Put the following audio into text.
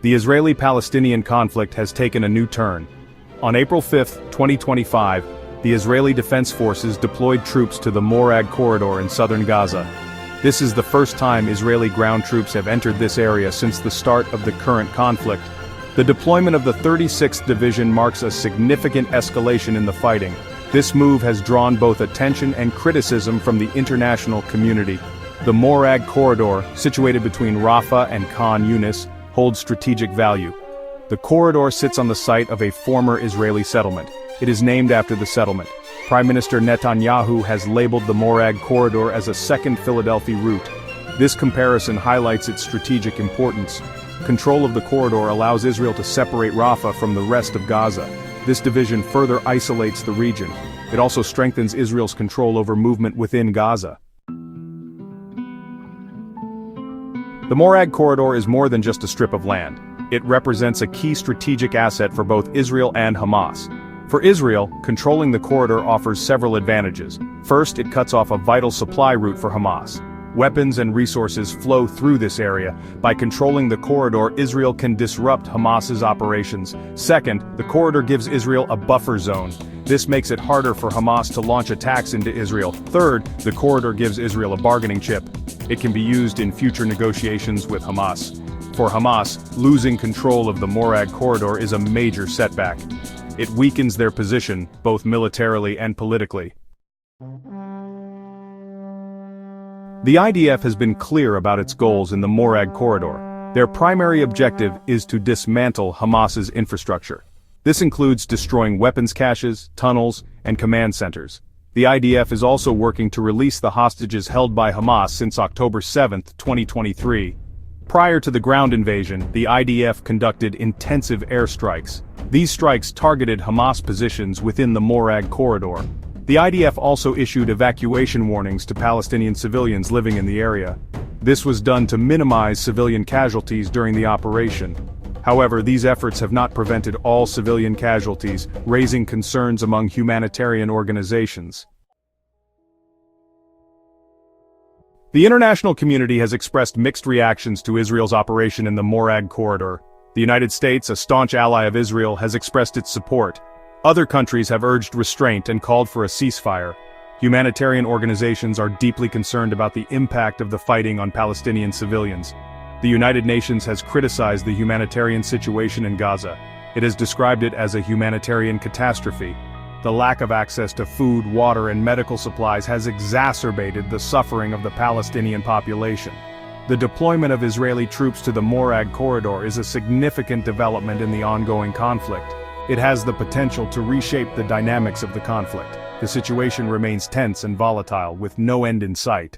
The Israeli-Palestinian conflict has taken a new turn. On April 5, 2025, the Israeli Defense Forces deployed troops to the Morag Corridor in southern Gaza. This is the first time Israeli ground troops have entered this area since the start of the current conflict. The deployment of the 36th Division marks a significant escalation in the fighting. This move has drawn both attention and criticism from the international community. The Morag Corridor, situated between Rafah and Khan Younis, holds strategic value. The corridor sits on the site of a former Israeli settlement. It is named after the settlement. Prime Minister Netanyahu has labeled the Morag Corridor as a second Philadelphia route. This comparison highlights its strategic importance. Control of the corridor allows Israel to separate Rafah from the rest of Gaza. This division further isolates the region. It also strengthens Israel's control over movement within Gaza. The Morag Corridor is more than just a strip of land. It represents a key strategic asset for both Israel and Hamas. For Israel, controlling the corridor offers several advantages. First, it cuts off a vital supply route for Hamas. Weapons and resources flow through this area. By controlling the corridor, Israel can disrupt Hamas's operations. Second, the corridor gives Israel a buffer zone. This makes it harder for Hamas to launch attacks into Israel. Third, the corridor gives Israel a bargaining chip. It can be used in future negotiations with Hamas. For Hamas, losing control of the Morag Corridor is a major setback. It weakens their position, both militarily and politically. The IDF has been clear about its goals in the Morag Corridor. Their primary objective is to dismantle Hamas's infrastructure. This includes destroying weapons caches, tunnels, and command centers. The IDF is also working to release the hostages held by Hamas since October 7, 2023. Prior to the ground invasion, the IDF conducted intensive airstrikes. These strikes targeted Hamas positions within the Morag Corridor. The IDF also issued evacuation warnings to Palestinian civilians living in the area. This was done to minimize civilian casualties during the operation. However, these efforts have not prevented all civilian casualties, raising concerns among humanitarian organizations. The international community has expressed mixed reactions to Israel's operation in the Morag Corridor. The United States, a staunch ally of Israel, has expressed its support. Other countries have urged restraint and called for a ceasefire. Humanitarian organizations are deeply concerned about the impact of the fighting on Palestinian civilians. The United Nations has criticized the humanitarian situation in Gaza. It has described it as a humanitarian catastrophe. The lack of access to food, water, and medical supplies has exacerbated the suffering of the Palestinian population. The deployment of Israeli troops to the Morag Corridor is a significant development in the ongoing conflict. It has the potential to reshape the dynamics of the conflict. The situation remains tense and volatile, with no end in sight.